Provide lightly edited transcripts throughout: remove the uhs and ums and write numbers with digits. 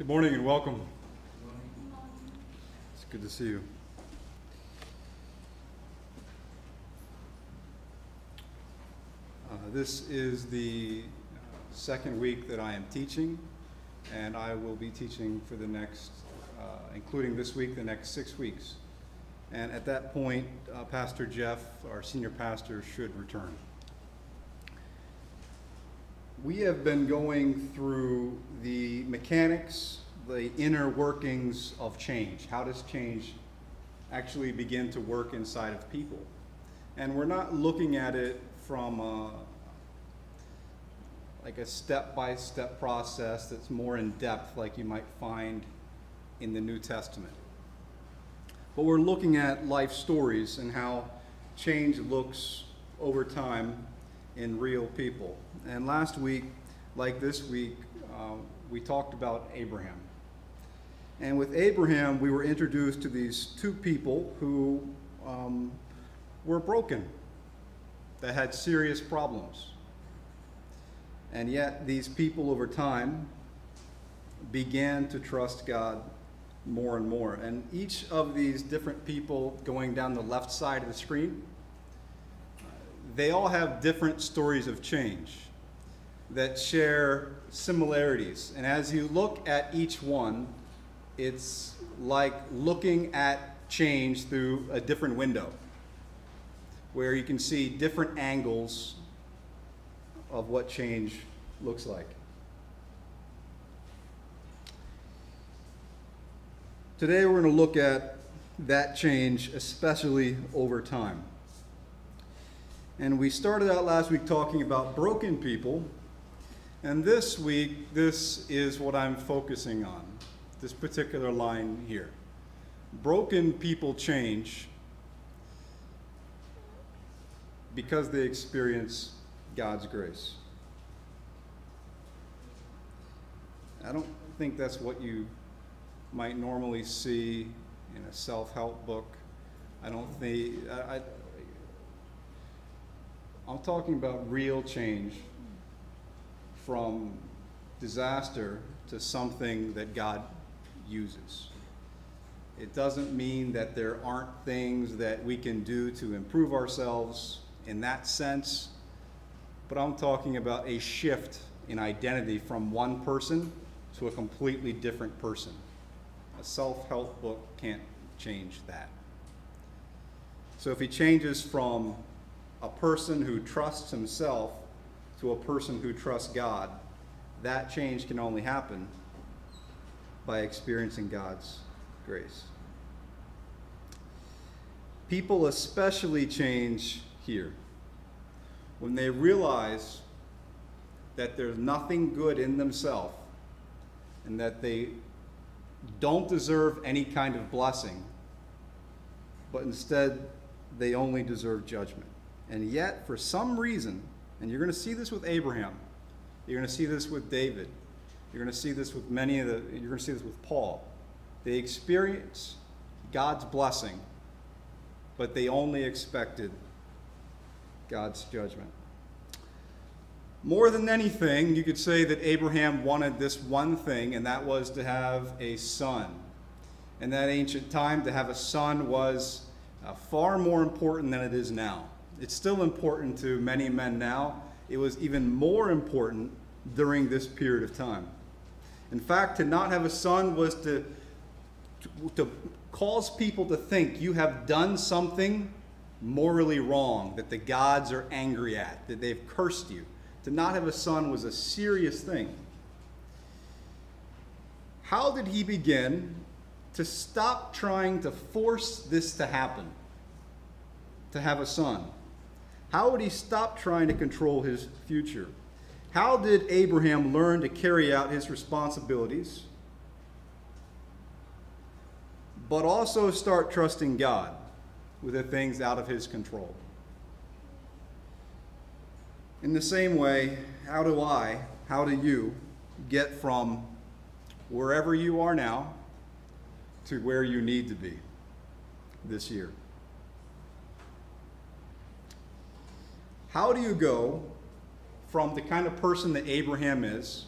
Good morning and welcome. It's good to see you. This is the second week that I am teaching, and I will be teaching for the next, including this week, the next 6 weeks. And at that point, Pastor Jeff, our senior pastor, should return. We have been going through the mechanics, the inner workings of change. How does change actually begin to work inside of people? And we're not looking at it from like a step-by-step process that's more in depth like you might find in the New Testament. But we're looking at life stories and how change looks over time in real people. And last week, like this week, we talked about Abraham. And with Abraham, we were introduced to these two people who were broken, that had serious problems. And yet these people over time began to trust God more and more. And each of these different people going down the left side of the screen, they all have different stories of change that share similarities. And as you look at each one, it's like looking at change through a different window, where you can see different angles of what change looks like. Today we're going to look at that change, especially over time. And we started out last week talking about broken people, and this week, this is what I'm focusing on, this particular line here. Broken people change because they experience God's grace. I don't think that's what you might normally see in a self-help book. I'm talking about real change from disaster to something that God uses. It doesn't mean that there aren't things that we can do to improve ourselves in that sense, but I'm talking about a shift in identity from one person to a completely different person. A self-help book can't change that. So if he changes from a person who trusts himself to a person who trusts God, that change can only happen by experiencing God's grace. People especially change here when they realize that there's nothing good in themselves and that they don't deserve any kind of blessing, but instead they only deserve judgment. And yet, for some reason, and you're going to see this with Abraham, you're going to see this with David, you're going to see this with you're going to see this with Paul. They experience God's blessing, but they only expected God's judgment. More than anything, you could say that Abraham wanted this one thing, and that was to have a son. In that ancient time, to have a son was far more important than it is now. It's still important to many men now. It was even more important during this period of time. In fact, to not have a son was to cause people to think you have done something morally wrong, that the gods are angry at, that they've cursed you. To not have a son was a serious thing. How did he begin to stop trying to force this to happen, to have a son? How would he stop trying to control his future? How did Abraham learn to carry out his responsibilities, but also start trusting God with the things out of his control? In the same way, how do you get from wherever you are now to where you need to be this year? How do you go from the kind of person that Abraham is,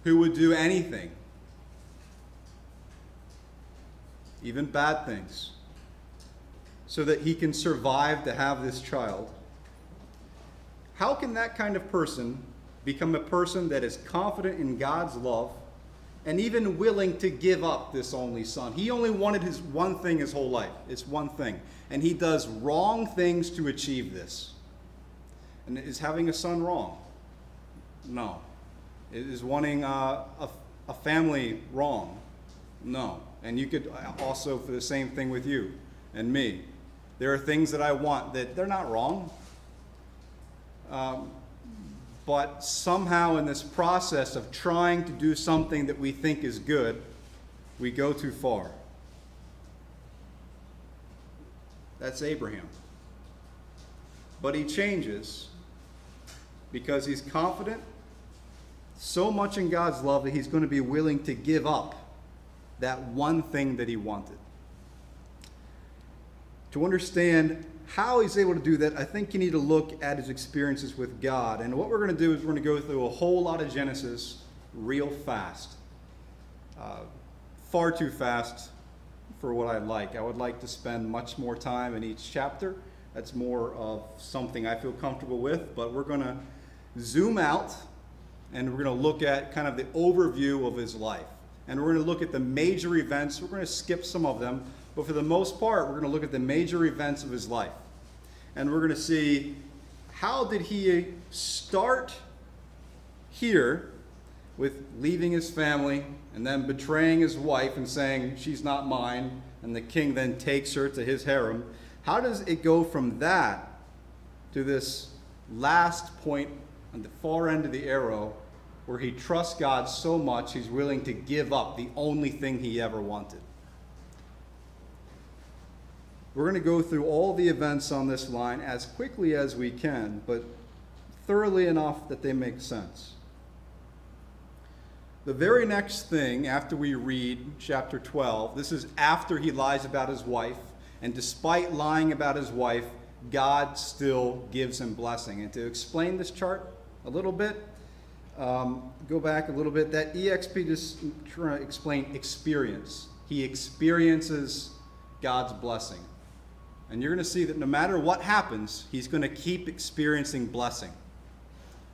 who would do anything, even bad things, so that he can survive to have this child. How can that kind of person become a person that is confident in God's love and even willing to give up this only son? He only wanted his one thing his whole life. It's one thing. And he does wrong things to achieve this. And is having a son wrong? No. Is wanting a family wrong? No. And you could also, for the same thing with you and me. There are things that I want that they're not wrong. But somehow in this process of trying to do something that we think is good, we go too far. That's Abraham. But he changes because he's confident so much in God's love that he's going to be willing to give up that one thing that he wanted. To understand how he's able to do that, I think you need to look at his experiences with God. And what we're going to do is we're going to go through a whole lot of Genesis real fast. Far too fast for what I like. I would like to spend much more time in each chapter. That's more of something I feel comfortable with. But we're going to zoom out and we're going to look at kind of the overview of his life. And we're going to look at the major events. We're going to skip some of them. But for the most part, we're going to look at the major events of his life. And we're going to see how did he start here with leaving his family and then betraying his wife and saying, she's not mine, and the king then takes her to his harem. How does it go from that to this last point on the far end of the arrow where he trusts God so much he's willing to give up the only thing he ever wanted? We're going to go through all the events on this line as quickly as we can, but thoroughly enough that they make sense. The very next thing after we read chapter 12, this is after he lies about his wife, and despite lying about his wife, God still gives him blessing. And to explain this chart a little bit, go back a little bit, that EXP just trying to explain experience. He experiences God's blessing. And you're going to see that no matter what happens, he's going to keep experiencing blessing.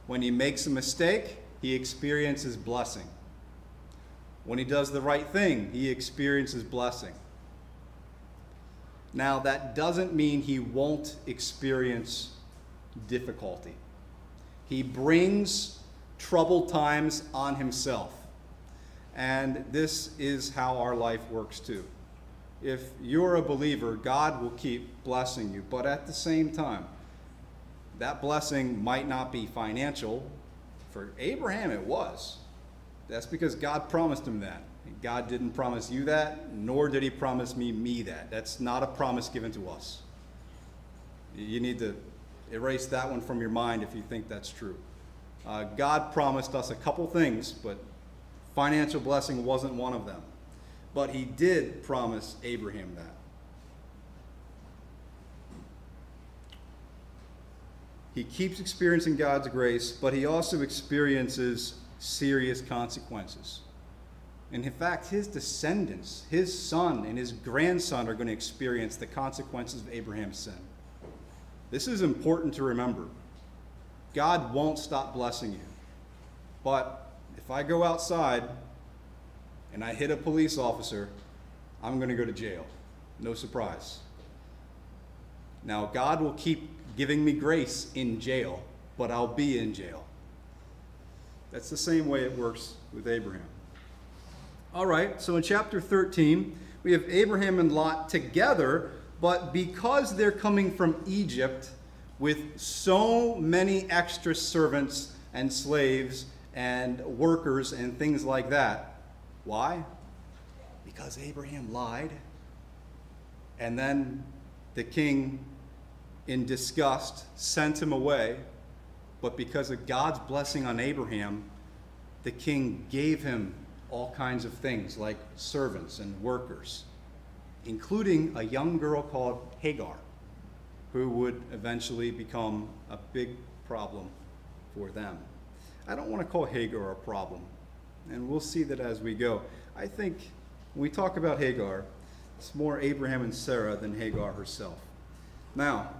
When he makes a mistake, he experiences blessing. When he does the right thing, he experiences blessing. Now, that doesn't mean he won't experience difficulty. He brings troubled times on himself. And this is how our life works too. If you're a believer, God will keep blessing you. But at the same time, that blessing might not be financial. For Abraham, it was. That's because God promised him that. God didn't promise you that, nor did he promise me that. That's not a promise given to us. You need to erase that one from your mind if you think that's true. God promised us a couple things, but financial blessing wasn't one of them. But he did promise Abraham that. He keeps experiencing God's grace, but he also experiences serious consequences. And in fact, his descendants, his son and his grandson are going to experience the consequences of Abraham's sin. This is important to remember. God won't stop blessing you. But if I go outside and I hit a police officer, I'm going to go to jail. No surprise. Now, God will keep giving me grace in jail, but I'll be in jail. That's the same way it works with Abraham. All right, so in chapter 13, we have Abraham and Lot together, but because they're coming from Egypt with so many extra servants and slaves and workers and things like that, why? Because Abraham lied. And then the king, in disgust, sent him away. But because of God's blessing on Abraham, the king gave him all kinds of things like servants and workers, including a young girl called Hagar, who would eventually become a big problem for them. I don't want to call Hagar a problem. And we'll see that as we go. I think when we talk about Hagar, it's more Abraham and Sarah than Hagar herself. Now,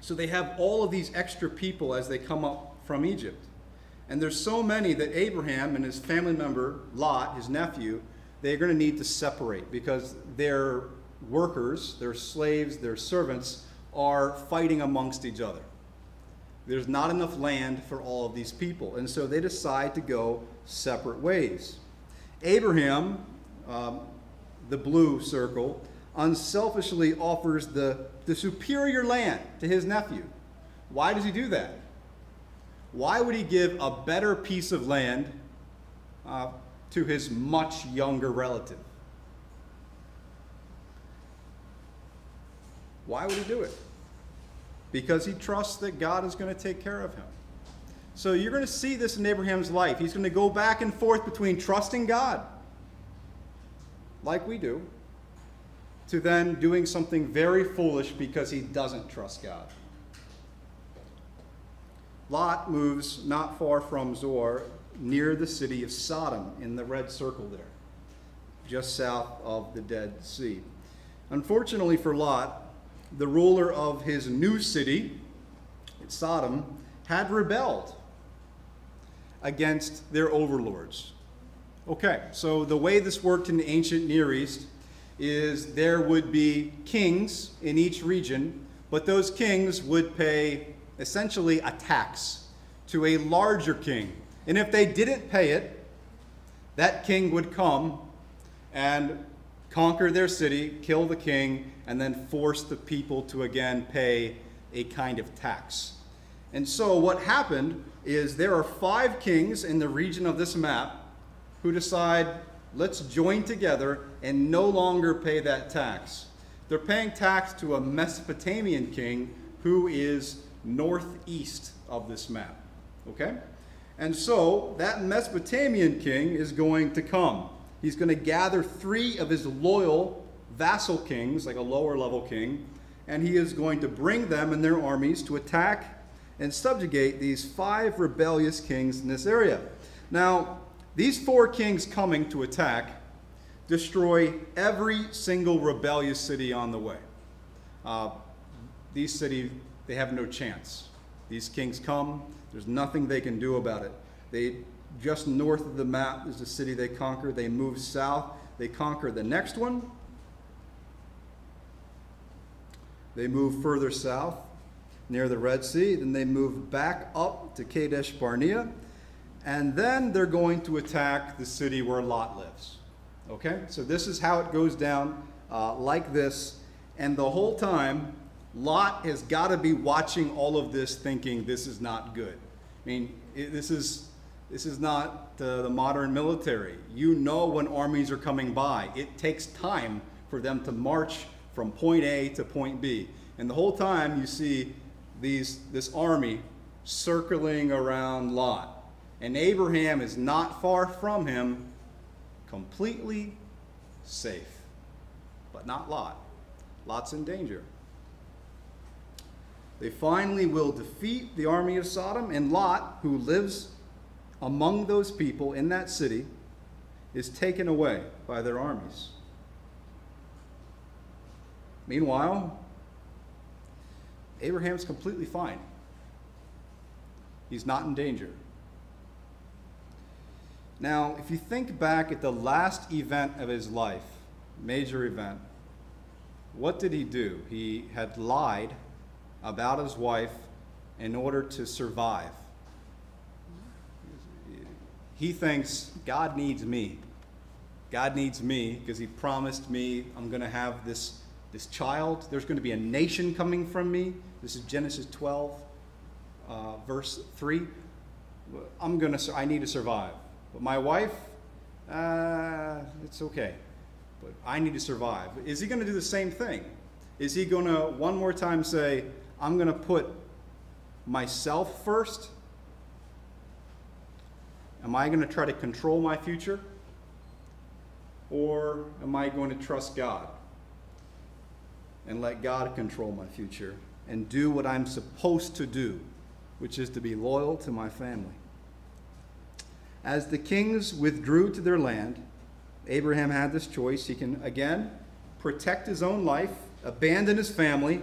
so they have all of these extra people as they come up from Egypt. And there's so many that Abraham and his family member, Lot, his nephew, they're going to need to separate because their workers, their slaves, their servants are fighting amongst each other. There's not enough land for all of these people. And so they decide to go separate ways. Abraham, the blue circle, unselfishly offers the superior land to his nephew. Why does he do that? Why would he give a better piece of land to his much younger relative? Why would he do it? Because he trusts that God is going to take care of him. So you're going to see this in Abraham's life. He's going to go back and forth between trusting God, like we do, to then doing something very foolish because he doesn't trust God. Lot moves not far from Zoar, near the city of Sodom, in the red circle there, just south of the Dead Sea. Unfortunately for Lot, the ruler of his new city, Sodom, had rebelled against their overlords. Okay, so the way this worked in the ancient Near East is there would be kings in each region, but those kings would pay essentially a tax to a larger king. And if they didn't pay it, that king would come and conquer their city, kill the king, and then force the people to again pay a kind of tax. And so what happened is there are 5 kings in the region of this map who decide, let's join together and no longer pay that tax. They're paying tax to a Mesopotamian king who is northeast of this map. Okay? And so that Mesopotamian king is going to come. He's going to gather 3 of his loyal vassal kings, like a lower level king, and he is going to bring them and their armies to attack and subjugate these 5 rebellious kings in this area. Now, these 4 kings coming to attack destroy every single rebellious city on the way. These cities, they have no chance. These kings come, there's nothing they can do about it. They just north of the map is the city they conquer. They move south. They conquer the next one. They move further south near the Red Sea. Then they move back up to Kadesh Barnea. And then they're going to attack the city where Lot lives. Okay? So this is how it goes down like this. And the whole time, Lot has got to be watching all of this thinking this is not good. I mean, this is not the modern military. You know when armies are coming by. It takes time for them to march from point A to point B. And the whole time you see this army circling around Lot. And Abraham is not far from him, completely safe. But not Lot. Lot's in danger. They finally will defeat the army of Sodom, and Lot, who lives among those people in that city, is taken away by their armies. Meanwhile, Abraham's completely fine. He's not in danger. Now, if you think back at the last event of his life, major event, what did he do? He had lied about his wife in order to survive. He thinks God needs me. God needs me because he promised me I'm going to have this child. There's going to be a nation coming from me. This is Genesis 12, verse 3. I need to survive. But my wife, it's okay. But I need to survive. Is he going to do the same thing? Is he going to one more time say, I'm going to put myself first? Am I going to try to control my future? Or am I going to trust God and let God control my future and do what I'm supposed to do, which is to be loyal to my family? As the kings withdrew to their land, Abraham had this choice. He can, again, protect his own life, abandon his family,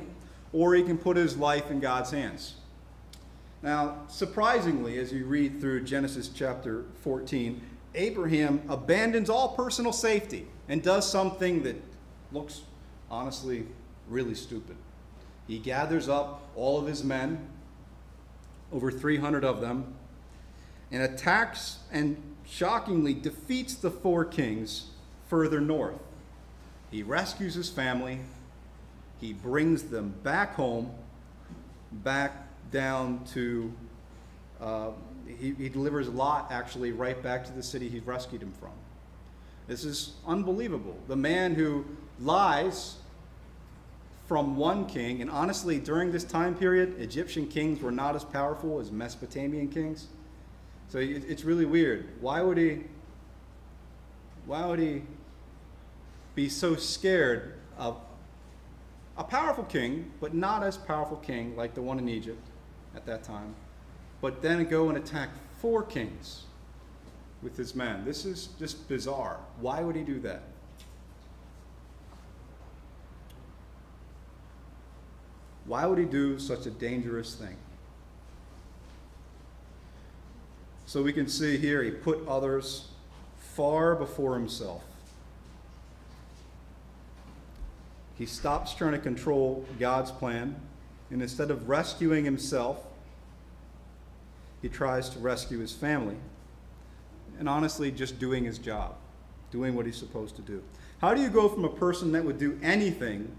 or he can put his life in God's hands. Now, surprisingly, as you read through Genesis chapter 14, Abraham abandons all personal safety and does something that looks, honestly, really stupid. He gathers up all of his men, over 300 of them, and attacks and shockingly defeats the 4 kings further north. He rescues his family. He brings them back home, back down to, he delivers Lot actually right back to the city he rescued him from. This is unbelievable. The man who lies from one king, and honestly, during this time period, Egyptian kings were not as powerful as Mesopotamian kings. So it's really weird. Why would he be so scared of a powerful king, but not as powerful king like the one in Egypt at that time, but then go and attack 4 kings with his men? This is just bizarre. Why would he do that? Why would he do such a dangerous thing? So we can see here he put others far before himself. He stops trying to control God's plan, and instead of rescuing himself, he tries to rescue his family. And honestly, just doing his job, doing what he's supposed to do. How do you go from a person that would do anything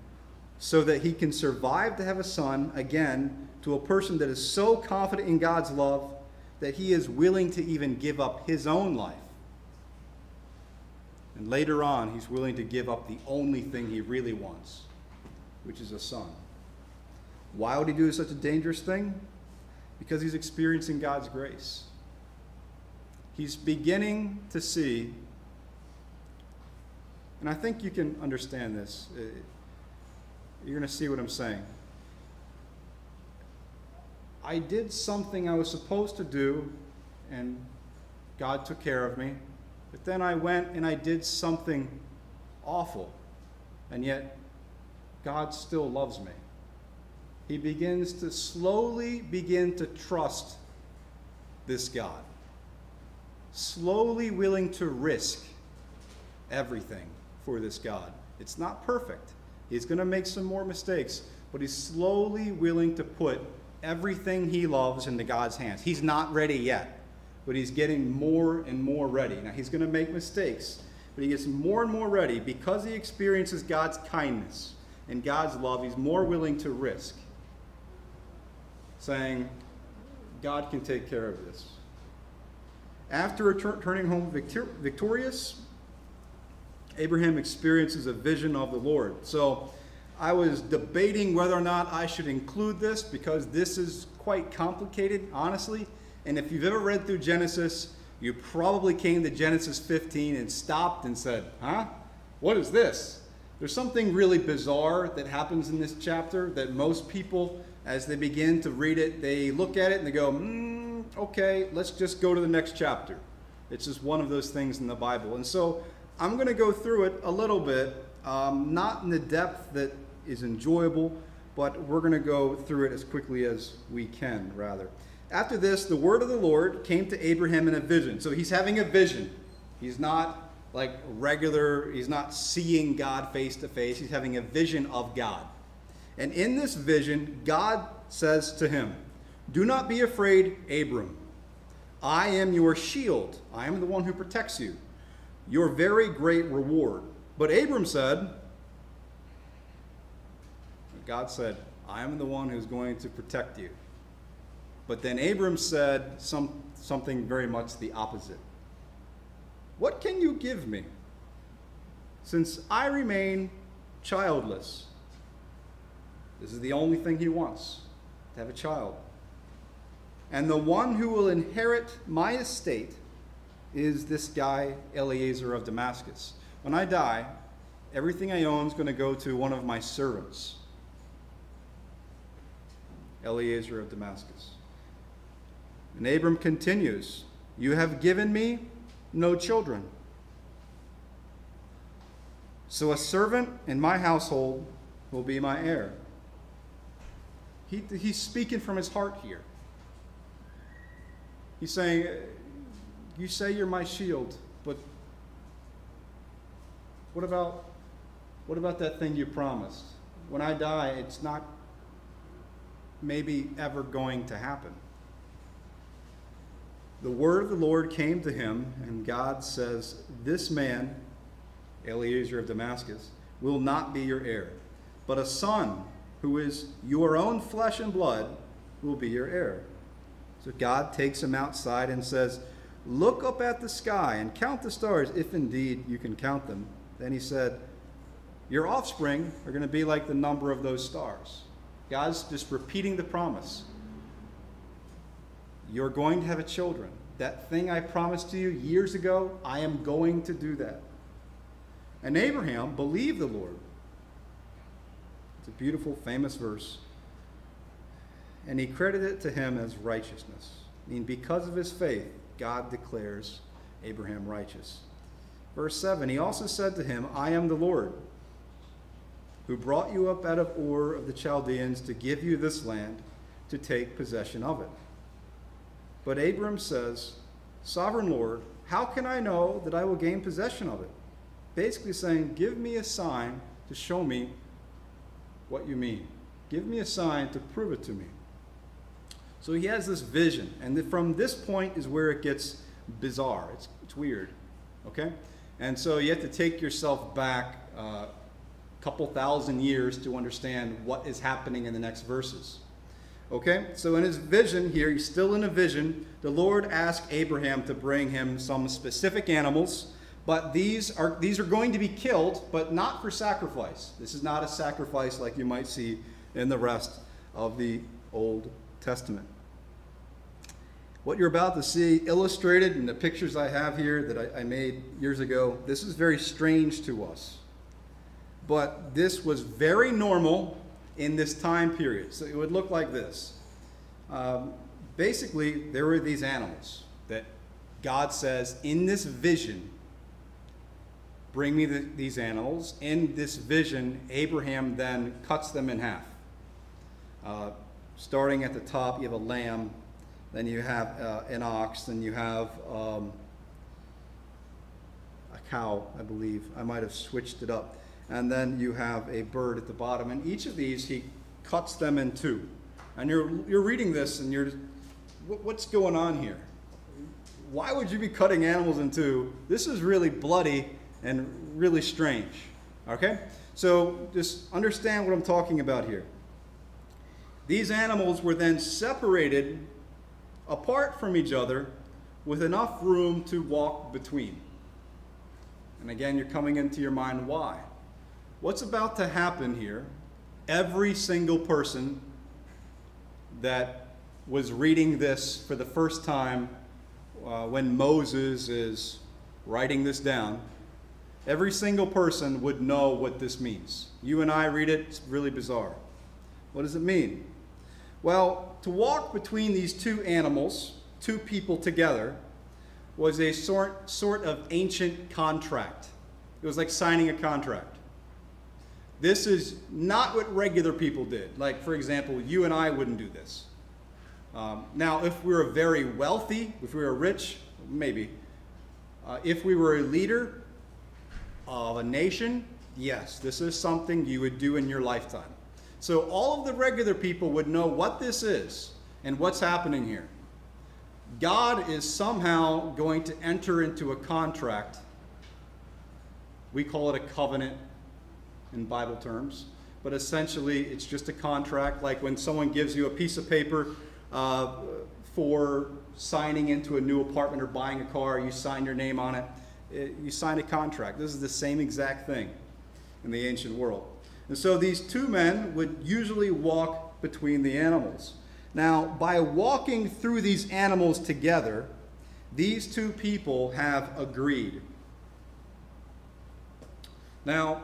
so that he can survive to have a son again to a person that is so confident in God's love that he is willing to even give up his own life? And later on, he's willing to give up the only thing he really wants, which is a son. Why would he do such a dangerous thing? Because he's experiencing God's grace. He's beginning to see, and I think you can understand this. You're going to see what I'm saying. I did something I was supposed to do, and God took care of me. But then I went and I did something awful, and yet God still loves me. He begins to slowly begin to trust this God. Slowly willing to risk everything for this God. It's not perfect. He's going to make some more mistakes, but he's slowly willing to put everything he loves into God's hands. He's not ready yet, but he's getting more and more ready. Now, he's going to make mistakes, but he gets more and more ready because he experiences God's kindness and God's love. He's more willing to risk, saying, God can take care of this. After returning home victorious, Abraham experiences a vision of the Lord. So I was debating whether or not I should include this because this is quite complicated, honestly. And if you've ever read through Genesis, you probably came to Genesis 15 and stopped and said, huh? What is this? There's something really bizarre that happens in this chapter that most people, as they begin to read it, they look at it and they go, okay, let's just go to the next chapter. It's just one of those things in the Bible. And so I'm going to go through it a little bit, not in the depth that is enjoyable, but we're going to go through it as quickly as we can, rather. After this, the word of the Lord came to Abraham in a vision. So he's having a vision. He's not like regular, he's not seeing God face to face. He's having a vision of God. And in this vision, God says to him, "Do not be afraid, Abram. I am your shield. I am the one who protects you, your very great reward." But Abram said, God said, I am the one who's going to protect you. But then Abram said something very much the opposite. What can you give me, since I remain childless? This is the only thing he wants, to have a child. And the one who will inherit my estate is this guy, Eliezer of Damascus. When I die, everything I own is going to go to one of my servants, Eliezer of Damascus. And Abram continues, You have given me no children. So a servant in my household will be my heir. He's speaking from his heart here. He's saying, you say you're my shield, but what about that thing you promised? When I die, it's not maybe ever going to happen. The word of the Lord came to him, and God says, this man, Eliezer of Damascus, will not be your heir, but a son who is your own flesh and blood will be your heir. So God takes him outside and says, look up at the sky and count the stars, if indeed you can count them. Then he said, your offspring are going to be like the number of those stars. God's just repeating the promise. You're going to have a children. That thing I promised to you years ago, I am going to do that. And Abraham believed the Lord. It's a beautiful, famous verse. And he credited it to him as righteousness. I mean, because of his faith, God declares Abraham righteous. Verse 7, he also said to him, I am the Lord, who brought you up out of Ur of the Chaldeans to give you this land, to take possession of it. But Abram says, Sovereign Lord, how can I know that I will gain possession of it? Basically saying, give me a sign to show me what you mean. Give me a sign to prove it to me. So he has this vision, and from this point is where it gets bizarre. It's weird, okay? And so you have to take yourself back a couple thousand years to understand what is happening in the next verses. Okay, so in his vision here, he's still in a vision. The Lord asked Abraham to bring him some specific animals, but these are going to be killed, but not for sacrifice. This is not a sacrifice like you might see in the rest of the Old Testament. What you're about to see illustrated in the pictures I have here that I made years ago, this is very strange to us. But this was very normal in this time period. So it would look like this. Basically, there were these animals that God says, in this vision, bring me these animals. In this vision, Abraham then cuts them in half. Starting at the top, you have a lamb, then you have an ox, then you have a cow, I believe. I might have switched it up. And then you have a bird at the bottom. And each of these, he cuts them in two. And you're reading this and you're, what's going on here? Why would you be cutting animals in two? This is really bloody and really strange. Okay? So just understand what I'm talking about here. These animals were then separated apart from each other with enough room to walk between. And again, you're coming into your mind, why? What's about to happen here, every single person that was reading this for the first time when Moses is writing this down, every single person would know what this means. You and I read it, it's really bizarre. What does it mean? Well, to walk between these two animals, two people together, was a sort of ancient contract. It was like signing a contract. This is not what regular people did. Like, for example, you and I wouldn't do this. Now, if we were very wealthy, if we were rich, maybe. If we were a leader of a nation, yes, this is something you would do in your lifetime. So all of the regular people would know what this is and what's happening here. God is somehow going to enter into a contract. We call it a covenant in Bible terms, but essentially it's just a contract, like when someone gives you a piece of paper for signing into a new apartment or buying a car, you sign your name on it, you sign a contract. This is the same exact thing in the ancient world. And so these two men would usually walk between the animals. Now, by walking through these animals together, these two people have agreed. Now,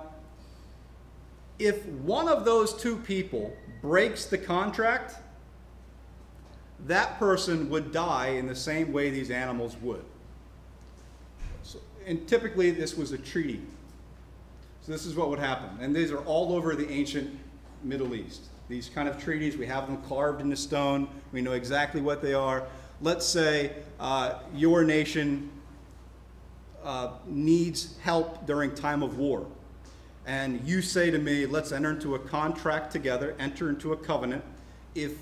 if one of those two people breaks the contract, that person would die in the same way these animals would. So, and typically this was a treaty. So this is what would happen. And these are all over the ancient Middle East. These kind of treaties, we have them carved into stone. We know exactly what they are. Let's say your nation needs help during time of war. And you say to me, let's enter into a contract together, enter into a covenant. If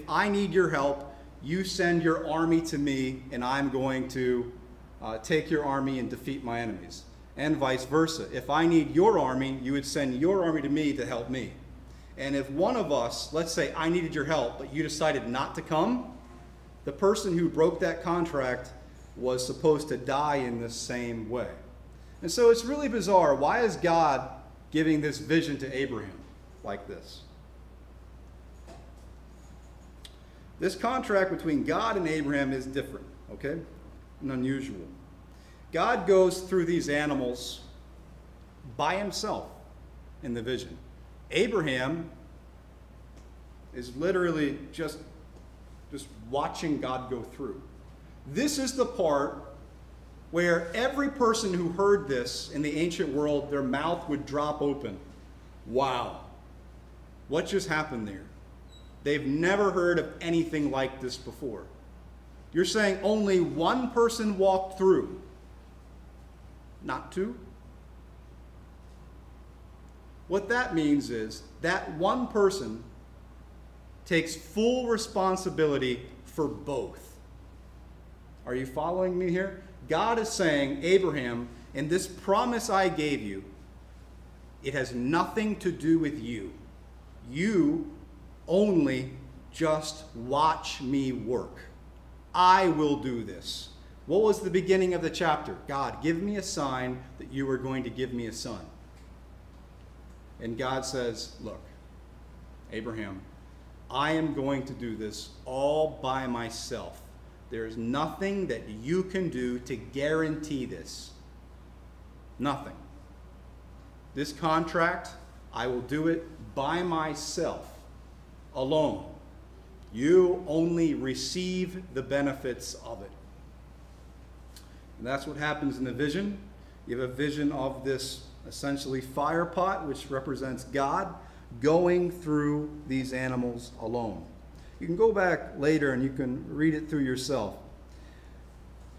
I need your help, you send your army to me, and I'm going to take your army and defeat my enemies. And vice versa. If I need your army, you would send your army to me to help me. And if one of us, let's say I needed your help, but you decided not to come, the person who broke that contract was supposed to die in the same way. And so it's really bizarre. Why is God giving this vision to Abraham like this? This contract between God and Abraham is different, okay, and unusual. God goes through these animals by himself in the vision. Abraham is literally just watching God go through. This is the part where every person who heard this in the ancient world, their mouth would drop open. Wow, what just happened there? They've never heard of anything like this before. You're saying only one person walked through, not two? What that means is that one person takes full responsibility for both. Are you following me here? God is saying, Abraham, in this promise I gave you, it has nothing to do with you. You only just watch me work. I will do this. What was the beginning of the chapter? God, give me a sign that you are going to give me a son. And God says, look, Abraham, I am going to do this all by myself. There is nothing that you can do to guarantee this. Nothing. This contract, I will do it by myself, alone. You only receive the benefits of it. And that's what happens in the vision. You have a vision of this essentially fire pot, which represents God going through these animals alone. You can go back later and you can read it through yourself.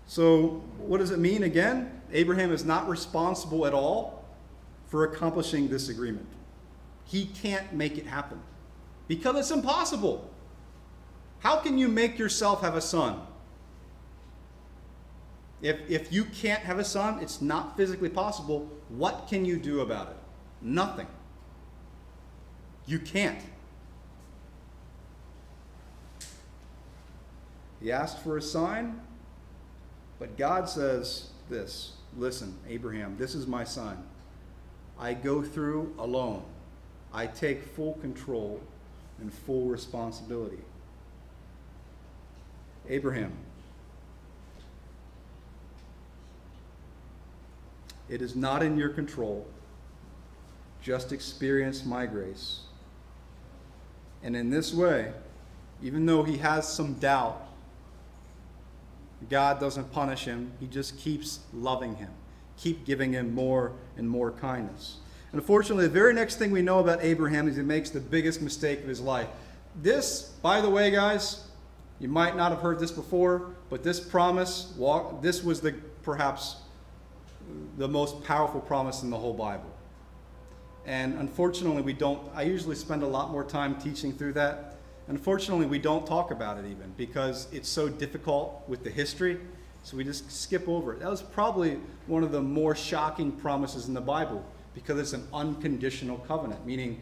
So what does it mean again? Abraham is not responsible at all for accomplishing this agreement. He can't make it happen because it's impossible. How can you make yourself have a son? If you can't have a son, it's not physically possible. What can you do about it? Nothing. You can't. He asked for a sign, but God says this, listen, Abraham, this is my son. I go through alone. I take full control and full responsibility. Abraham, it is not in your control. Just experience my grace. And in this way, even though he has some doubt, God doesn't punish him. He just keeps loving him, keep giving him more and more kindness. And unfortunately, the very next thing we know about Abraham is he makes the biggest mistake of his life. This, by the way, guys, you might not have heard this before, but this promise, this was perhaps the most powerful promise in the whole Bible. And unfortunately, I usually spend a lot more time teaching through that. Unfortunately, we don't talk about it even because it's so difficult with the history, so we just skip over it. That was probably one of the more shocking promises in the Bible because it's an unconditional covenant, meaning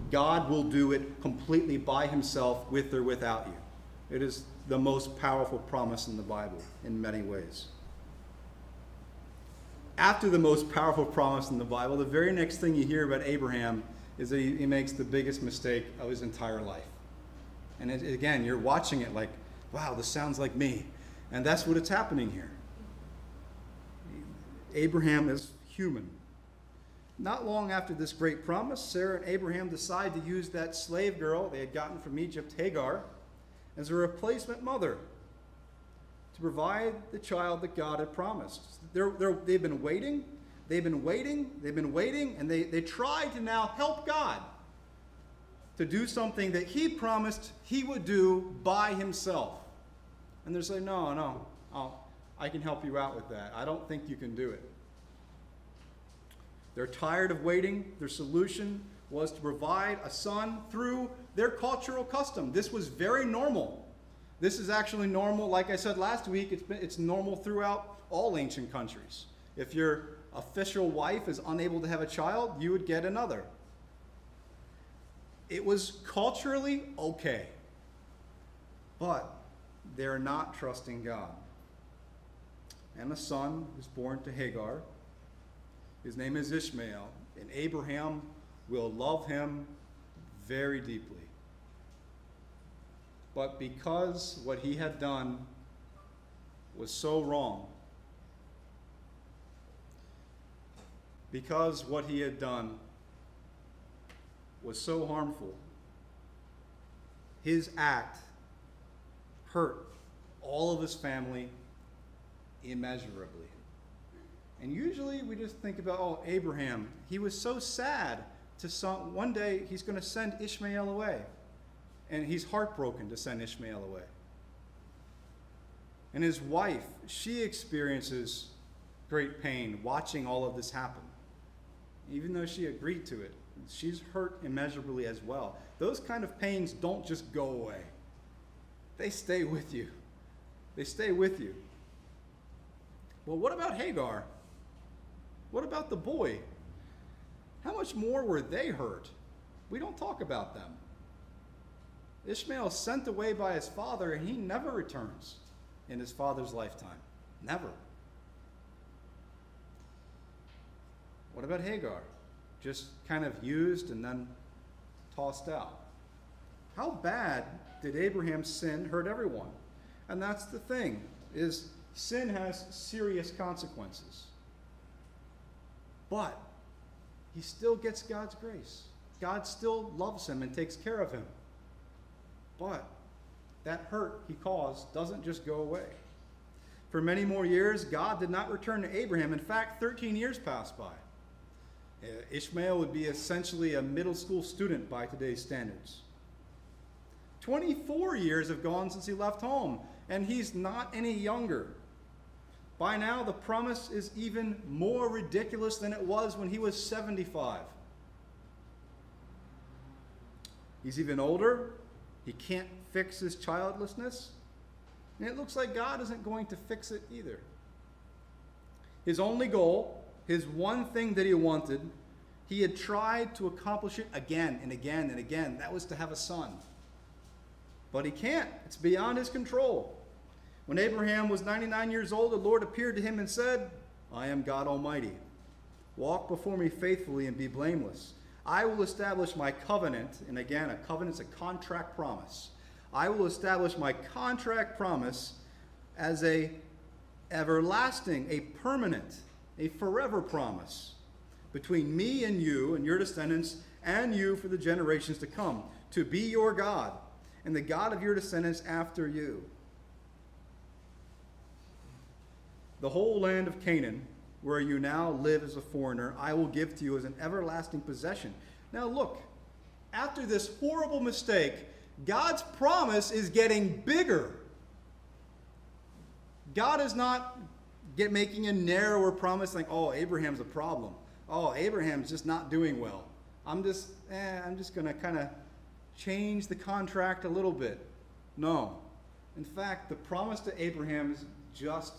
God will do it completely by himself, with or without you. It is the most powerful promise in the Bible in many ways. After the most powerful promise in the Bible, the very next thing you hear about Abraham is that he makes the biggest mistake of his entire life. And again, you're watching it like, wow, this sounds like me. And that's what it's happening here. Abraham is human. Not long after this great promise, Sarah and Abraham decide to use that slave girl they had gotten from Egypt, Hagar, as a replacement mother to provide the child that God had promised. They've been waiting, and they tried to now help God to do something that he promised he would do by himself. And they're saying, no, I can help you out with that. I don't think you can do it. They're tired of waiting. Their solution was to provide a son through their cultural custom. This was very normal. This is actually normal. Like I said last week, it's normal throughout all ancient countries. If your official wife is unable to have a child, you would get another. It was culturally okay. But they're not trusting God. And a son was born to Hagar. His name is Ishmael, and Abraham will love him very deeply. But because what he had done was so wrong, because what he had done was so harmful, his act hurt all of his family immeasurably. And usually we just think about, Abraham, he was so sad one day he's going to send Ishmael away. And he's heartbroken to send Ishmael away. And his wife, she experiences great pain watching all of this happen. Even though she agreed to it, she's hurt immeasurably as well. Those kind of pains don't just go away. They stay with you. They stay with you. Well, what about Hagar? What about the boy? How much more were they hurt? We don't talk about them. Ishmael is sent away by his father, and he never returns in his father's lifetime. Never. What about Hagar? Just kind of used and then tossed out. How bad did Abraham's sin hurt everyone? And that's the thing, is sin has serious consequences. But he still gets God's grace. God still loves him and takes care of him. But that hurt he caused doesn't just go away. For many more years, God did not return to Abraham. In fact, 13 years passed by. Ishmael would be essentially a middle school student by today's standards. 24 years have gone since he left home, and he's not any younger. By now, the promise is even more ridiculous than it was when he was 75. He's even older. He can't fix his childlessness. And it looks like God isn't going to fix it either. His only goal, his one thing that he wanted, he had tried to accomplish it again and again and again. That was to have a son. But he can't. It's beyond his control. When Abraham was 99 years old, the Lord appeared to him and said, I am God Almighty. Walk before me faithfully and be blameless. I will establish my covenant, and again, a covenant is a contract promise. I will establish my contract promise as a everlasting, a permanent, a forever promise between me and you and your descendants and you for the generations to come, to be your God and the God of your descendants after you. The whole land of Canaan, where you now live as a foreigner, I will give to you as an everlasting possession. Now look, after this horrible mistake, God's promise is getting bigger. God is not making a narrower promise like, Abraham's a problem. Abraham's just not doing well. I'm just going to kind of change the contract a little bit. No. In fact, the promise to Abraham is just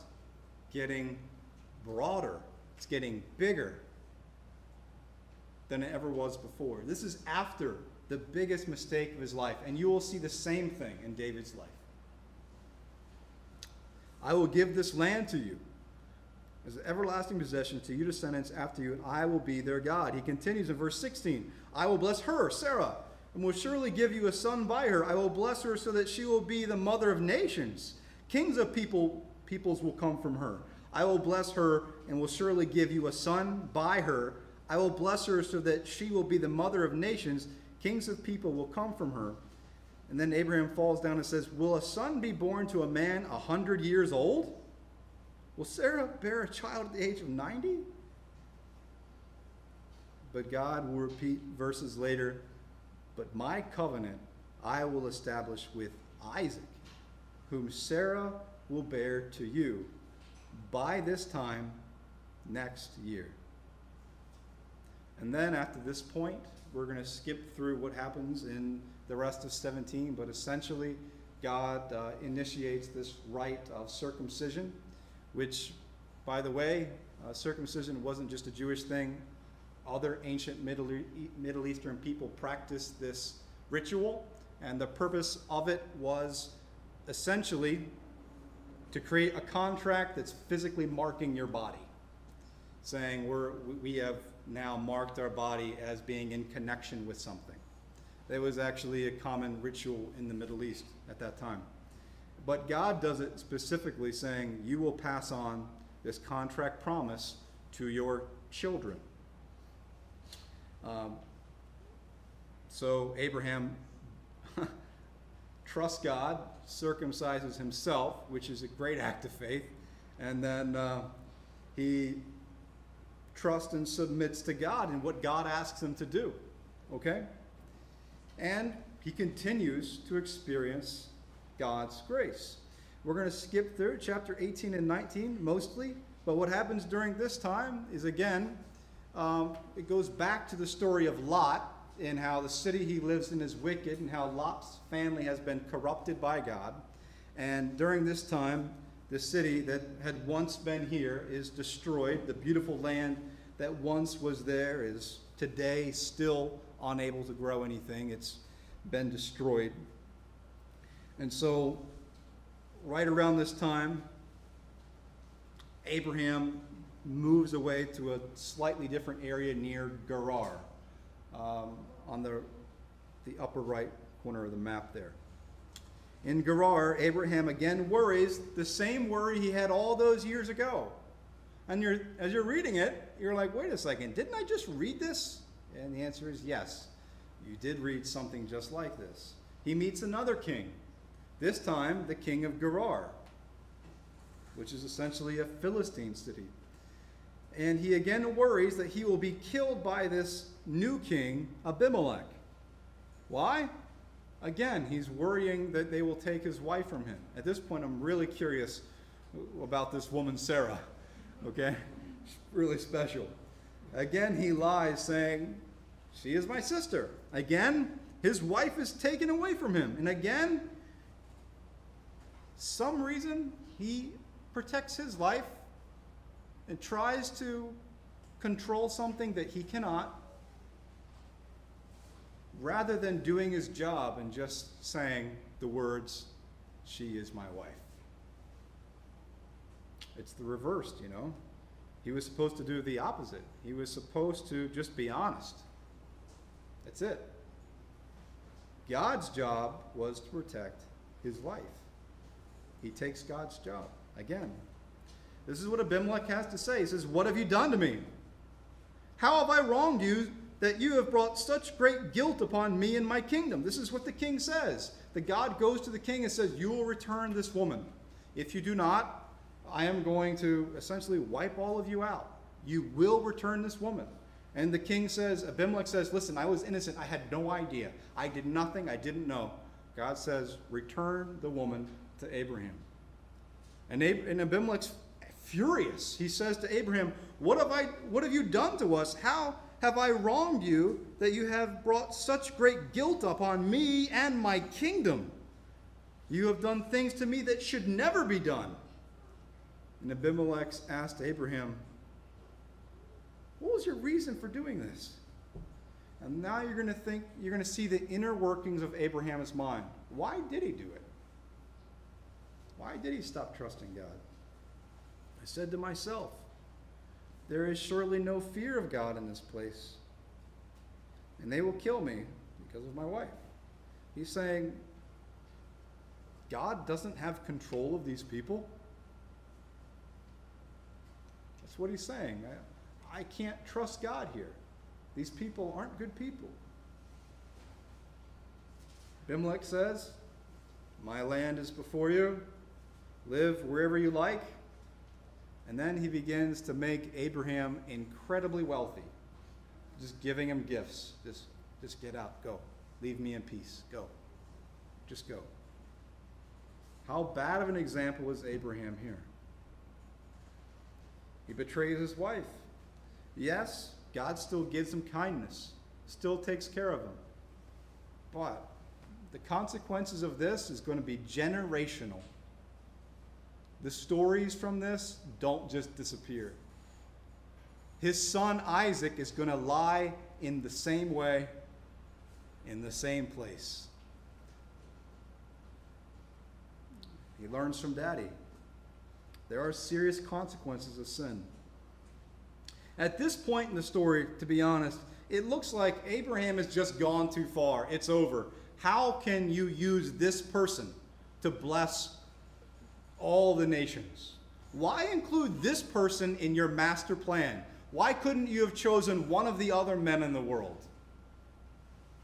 getting broader. It's getting bigger than it ever was before. This is after the biggest mistake of his life, and you will see the same thing in David's life. I will give this land to you as an everlasting possession to your descendants after you, and I will be their God. He continues in verse 16, I will bless her, Sarah, and will surely give you a son by her. I will bless her so that she will be the mother of nations. Kings of peoples will come from her. I will bless her and will surely give you a son by her. I will bless her so that she will be the mother of nations. Kings of people will come from her. And then Abraham falls down and says, will a son be born to a man 100 years old? Will Sarah bear a child at the age of 90? But God will repeat verses later, but my covenant I will establish with Isaac, whom Sarah will bear to you by this time next year. And then after this point, we're going to skip through what happens in the rest of 17, but essentially God initiates this rite of circumcision, which, by the way, circumcision wasn't just a Jewish thing. Other ancient Middle Eastern people practiced this ritual, and the purpose of it was essentially to create a contract that's physically marking your body, saying we have now marked our body as being in connection with something. It was actually a common ritual in the Middle East at that time. But God does it specifically, saying, you will pass on this contract promise to your children. So Abraham trusts God, circumcises himself, which is a great act of faith, and then he trusts and submits to God in what God asks him to do. Okay? And he continues to experience God's grace. We're going to skip through chapter 18 and 19 mostly, but what happens during this time is, again, it goes back to the story of Lot and how the city he lives in is wicked and how Lot's family has been corrupted by God. And during this time, the city that had once been here is destroyed. The beautiful land that once was there is today still unable to grow anything. It's been destroyed. And so, right around this time, Abraham moves away to a slightly different area near Gerar, on the upper right corner of the map there. In Gerar, Abraham again worries the same worry he had all those years ago. And as you're reading it, you're like, wait a second, didn't I just read this? And the answer is yes, you did read something just like this. He meets another king, this time the king of Gerar, which is essentially a Philistine city. And he again worries that he will be killed by this new king, Abimelech. Why? Again, he's worrying that they will take his wife from him. At this point, I'm really curious about this woman, Sarah. Okay? She's really special. Again, he lies, saying, she is my sister. Again, his wife is taken away from him. And again, some reason he protects his life and tries to control something that he cannot, rather than doing his job and just saying the words, she is my wife. It's the reversed, you know. He was supposed to do the opposite. He was supposed to just be honest. That's it. God's job was to protect his wife. He takes God's job. Again, this is what Abimelech has to say. He says, what have you done to me? How have I wronged you that you have brought such great guilt upon me and my kingdom? This is what the king says. The God goes to the king and says, you will return this woman. If you do not, I am going to essentially wipe all of you out. You will return this woman. And the king says, Abimelech says, listen, I was innocent. I had no idea. I did nothing. I didn't know. God says, return the woman to Abraham. And Abimelech's furious. He says to Abraham, what have you done to us? How have I wronged you that you have brought such great guilt upon me and my kingdom? You have done things to me that should never be done. And Abimelech asked Abraham, what was your reason for doing this? And now you're going to see the inner workings of Abraham's mind. Why did he do it? Why did he stop trusting God? I said to myself, there is surely no fear of God in this place, and they will kill me because of my wife. He's saying, God doesn't have control of these people. That's what he's saying. I can't trust God here. These people aren't good people. Abimelech says, my land is before you. Live wherever you like. And then he begins to make Abraham incredibly wealthy, just giving him gifts. Just get out, go. Leave me in peace, go. Just go. How bad of an example is Abraham here? He betrays his wife. Yes, God still gives him kindness, still takes care of him. But the consequences of this is going to be generational. The stories from this don't just disappear. His son Isaac is going to lie in the same way, in the same place. He learns from daddy. There are serious consequences of sin. At this point in the story, to be honest, it looks like Abraham has just gone too far. It's over. How can you use this person to bless all the nations? Why include this person in your master plan? Why couldn't you have chosen one of the other men in the world?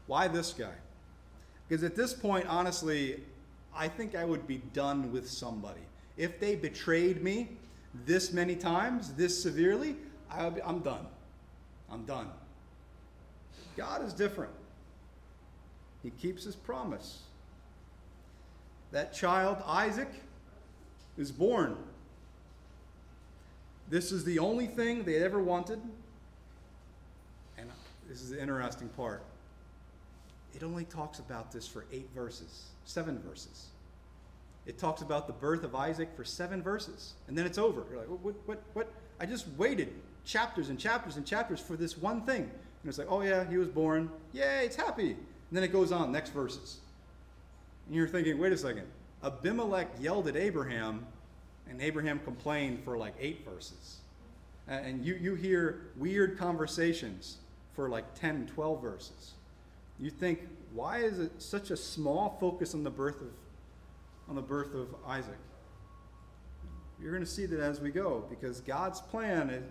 Why this guy? Because at this point, honestly, I think I would be done with somebody. If they betrayed me this many times, this severely, I'm done. I'm done. God is different. He keeps his promise. That child, Isaac, is born. This is the only thing they ever wanted. And this is the interesting part. It only talks about this for 7 verses. It talks about the birth of Isaac for 7 verses. And then it's over. You're like, what? I just waited chapters and chapters and chapters for this one thing. And it's like, oh yeah, he was born. Yay, it's happy. And then it goes on, next verses. And you're thinking, wait a second. Abimelech yelled at Abraham, and Abraham complained for like 8 verses. And you hear weird conversations for like 10, 12 verses. You think, why is it such a small focus on the birth of Isaac? You're going to see that as we go, because God's plan,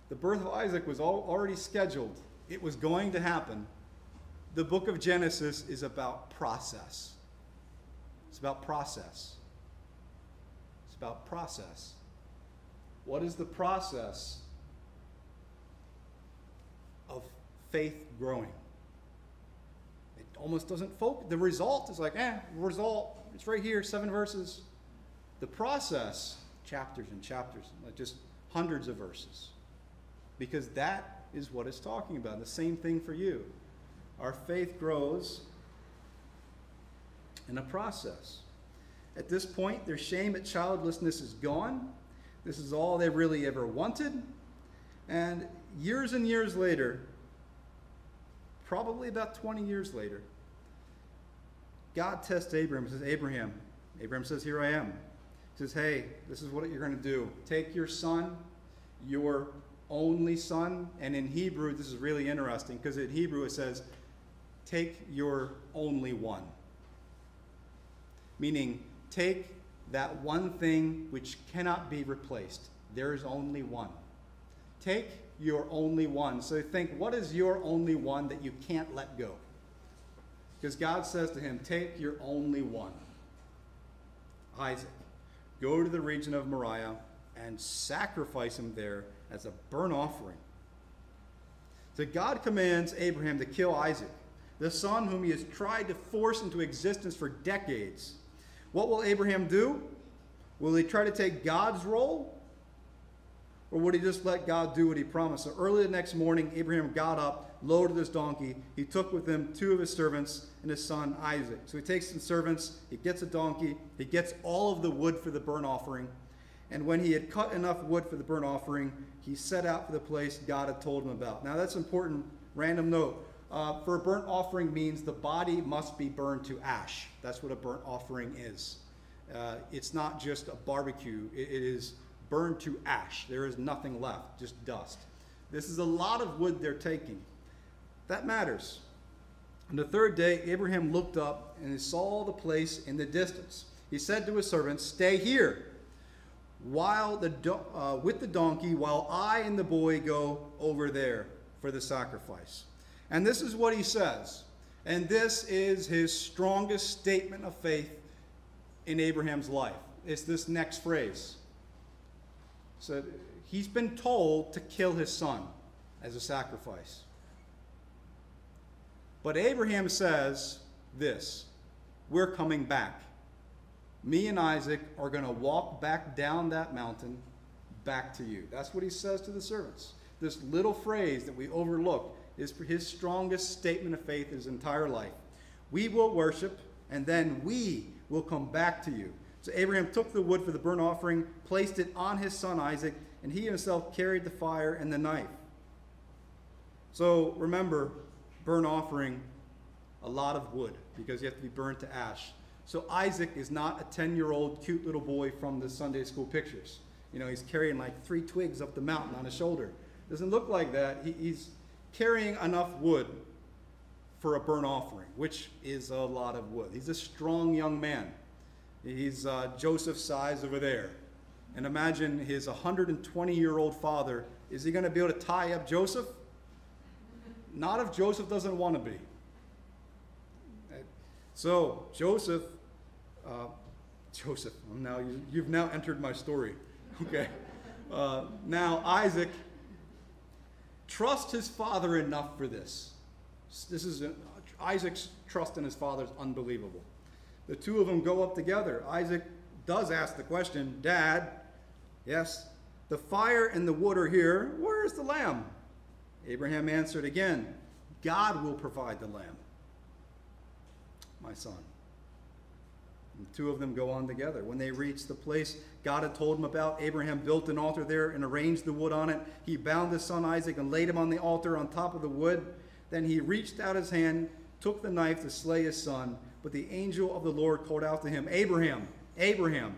the birth of Isaac was already scheduled. It was going to happen. The book of Genesis is about process. It's about process. It's about process. What is the process of faith growing? It almost doesn't focus. The result is like, result. It's right here, 7 verses. The process, chapters and chapters, like just hundreds of verses. Because that is what it's talking about. The same thing for you. Our faith grows in a process. At this point, their shame at childlessness is gone. This is all they really ever wanted. And years later, probably about 20 years later, God tests Abraham. He says, Abraham. Abraham says, here I am. He says, hey, this is what you're going to do. Take your son, your only son. And in Hebrew, this is really interesting, because in Hebrew it says, take your only one. Meaning, take that one thing which cannot be replaced. There is only one. Take your only one. So think, what is your only one that you can't let go? Because God says to him, take your only one. Isaac, go to the region of Moriah and sacrifice him there as a burnt offering. So God commands Abraham to kill Isaac, the son whom he has tried to force into existence for decades. What will Abraham do? Will he try to take God's role? Or would he just let God do what he promised? So early the next morning, Abraham got up, loaded his donkey. He took with him 2 of his servants and his son Isaac. So he takes some servants, he gets a donkey, he gets all of the wood for the burnt offering. And when he had cut enough wood for the burnt offering, he set out for the place God had told him about. Now that's important, random note. For a burnt offering means the body must be burned to ash. That's what a burnt offering is. It's not just a barbecue. It is burned to ash. There is nothing left, just dust. This is a lot of wood they're taking. That matters. On the 3rd day, Abraham looked up and he saw the place in the distance. He said to his servants, stay here with the donkey while I and the boy go over there for the sacrifice. And this is what he says. And this is his strongest statement of faith in Abraham's life. It's this next phrase. So he's been told to kill his son as a sacrifice. But Abraham says this, we're coming back. Me and Isaac are going to walk back down that mountain back to you. That's what he says to the servants. This little phrase that we overlook is his strongest statement of faith his entire life. We will worship, and then we will come back to you. So Abraham took the wood for the burnt offering, placed it on his son Isaac, and he himself carried the fire and the knife. So remember, burnt offering, a lot of wood, because you have to be burned to ash. So Isaac is not a 10-year-old cute little boy from the Sunday school pictures. You know, he's carrying like 3 twigs up the mountain on his shoulder. Doesn't look like that. He's carrying enough wood for a burnt offering, which is a lot of wood. He's a strong young man. He's Joseph's size over there. And imagine his 120-year-old father. Is he going to be able to tie up Joseph? Not if Joseph doesn't want to be. So Joseph, now you've now entered my story. Okay. Now Isaac trusts his father enough for this. Isaac's trust in his father is unbelievable. The two of them go up together. Isaac does ask the question, Dad, yes, the fire and the wood are here. Where is the lamb? Abraham answered again, God will provide the lamb, my son. And the two of them go on together. When they reach the place God had told him about, Abraham built an altar there and arranged the wood on it. He bound his son Isaac and laid him on the altar on top of the wood. Then he reached out his hand, took the knife to slay his son. But the angel of the Lord called out to him, Abraham, Abraham.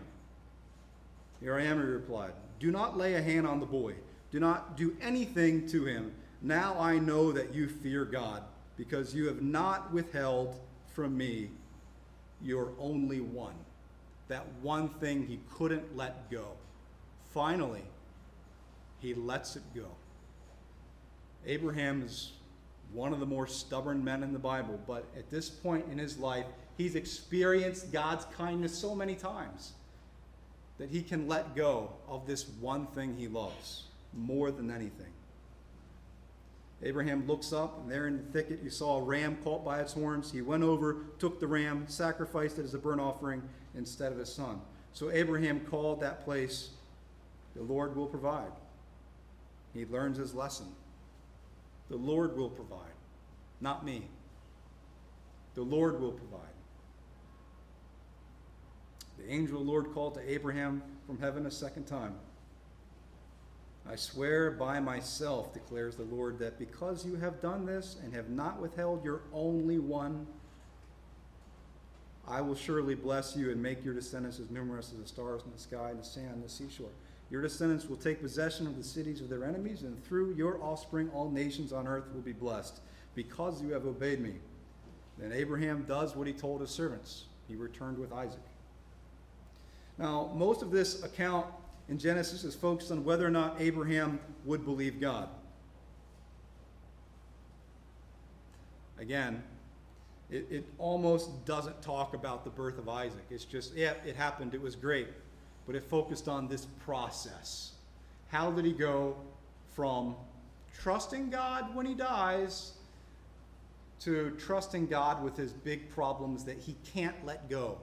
Here I am, he replied. Do not lay a hand on the boy. Do not do anything to him. Now I know that you fear God, because you have not withheld from me your only one. That one thing he couldn't let go. Finally, he lets it go. Abraham is one of the more stubborn men in the Bible, but at this point in his life, he's experienced God's kindness so many times that he can let go of this one thing he loves more than anything. Abraham looks up, and there in the thicket you saw a ram caught by its horns. He went over, took the ram, sacrificed it as a burnt offering instead of his son. So Abraham called that place, the Lord will provide. He learns his lesson. The Lord will provide, not me. The Lord will provide. The angel of the Lord called to Abraham from heaven a second time. I swear by myself, declares the Lord, that because you have done this and have not withheld your only one, I will surely bless you and make your descendants as numerous as the stars in the sky and the sand on the seashore. Your descendants will take possession of the cities of their enemies, and through your offspring all nations on earth will be blessed, because you have obeyed me. Then Abraham does what he told his servants. He returned with Isaac. Now, most of this account in Genesis is focused on whether or not Abraham would believe God. Again, it almost doesn't talk about the birth of Isaac. It's just, yeah, it happened, it was great. But it focused on this process. How did he go from trusting God when he dies to trusting God with his big problems that he can't let go?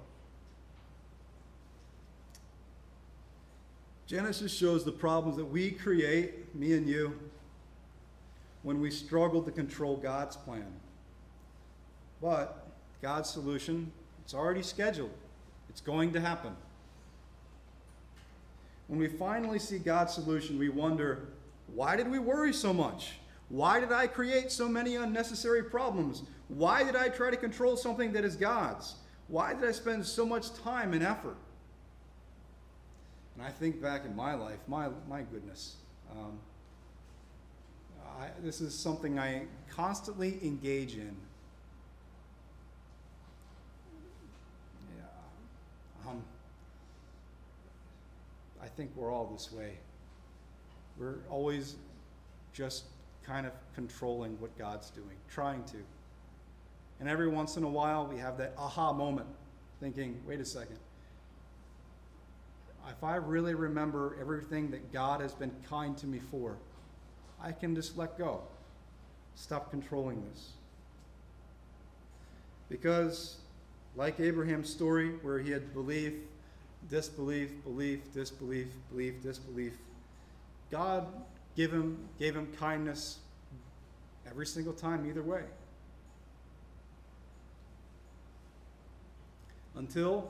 Genesis shows the problems that we create, me and you, when we struggle to control God's plan. But God's solution, it's already scheduled. It's going to happen. When we finally see God's solution, we wonder, why did we worry so much? Why did I create so many unnecessary problems? Why did I try to control something that is God's? Why did I spend so much time and effort? And I think back in my life, my goodness, this is something I constantly engage in. I think we're all this way. We're always just kind of controlling what God's doing, trying to. And every once in a while, we have that aha moment, thinking, wait a second. If I really remember everything that God has been kind to me for, I can just let go. Stop controlling this. Because, like Abraham's story, where he had belief, disbelief, belief, disbelief, belief, disbelief, God gave him kindness every single time, either way. Until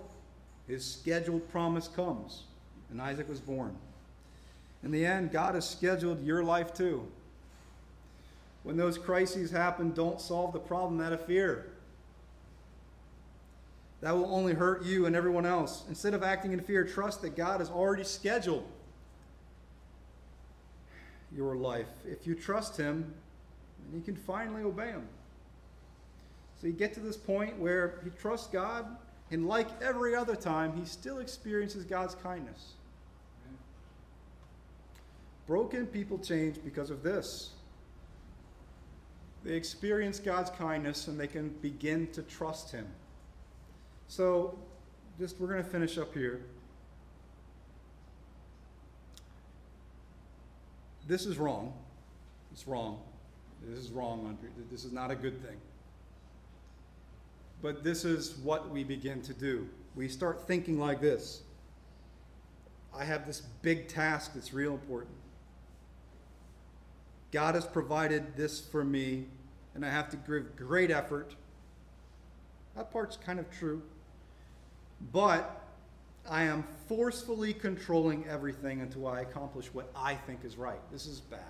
his scheduled promise comes, and Isaac was born. In the end, God has scheduled your life too. When those crises happen, don't solve the problem out of fear. That will only hurt you and everyone else. Instead of acting in fear, trust that God has already scheduled your life. If you trust him, then you can finally obey him. So you get to this point where he trusts God, and like every other time, he still experiences God's kindness. Broken people change because of this. They experience God's kindness and they can begin to trust him. So, we're going to finish up here. This is wrong. It's wrong. This is wrong. This is not a good thing. But this is what we begin to do. We start thinking like this. I have this big task that's real important. God has provided this for me, and I have to give great effort. That part's kind of true. But I am forcefully controlling everything until I accomplish what I think is right. This is bad.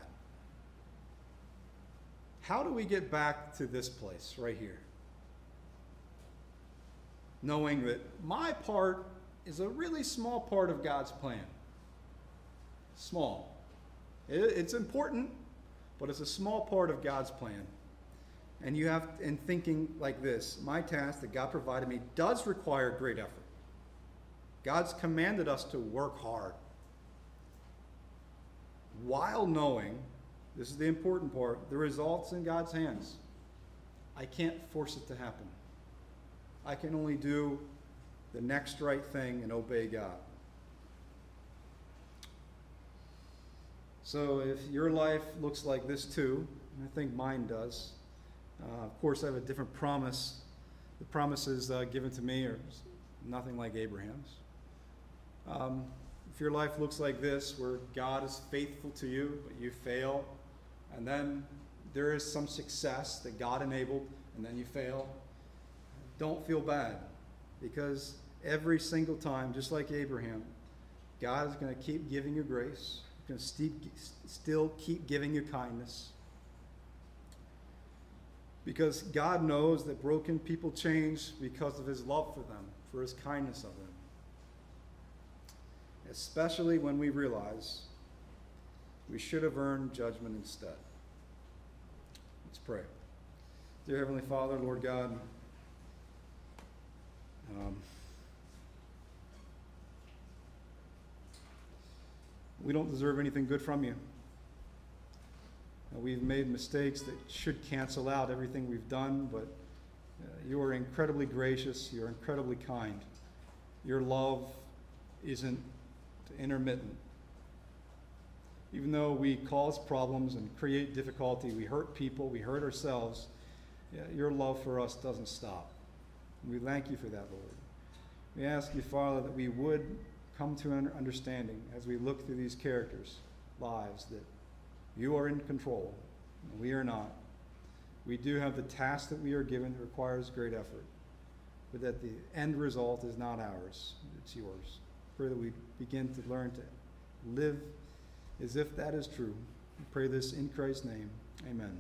How do we get back to this place right here? Knowing that my part is a really small part of God's plan. Small. It's important, but it's a small part of God's plan. And you have, in thinking like this, my task that God provided me does require great effort. God's commanded us to work hard. While knowing, this is the important part, the result's in God's hands. I can't force it to happen. I can only do the next right thing and obey God. So if your life looks like this too, and I think mine does, of course I have a different promise. The promises given to me are nothing like Abraham's. If your life looks like this, where God is faithful to you, but you fail, and then there is some success that God enabled, and then you fail, don't feel bad, because every single time, just like Abraham, God is going to keep giving you grace. He's going to still keep giving you kindness. Because God knows that broken people change because of his love for them, for his kindness of them. Especially when we realize we should have earned judgment instead. Let's pray. Dear Heavenly Father, Lord God, we don't deserve anything good from you. We've made mistakes that should cancel out everything we've done, but you are incredibly gracious. You're incredibly kind. Your love isn't intermittent. Even though we cause problems and create difficulty, we hurt people, we hurt ourselves, your love for us doesn't stop. And we thank you for that, Lord. We ask you, Father, that we would come to an understanding as we look through these characters' lives that you are in control, and we are not. We do have the task that we are given that requires great effort, but that the end result is not ours, it's yours. Pray that we begin to learn to live as if that is true. We pray this in Christ's name. Amen.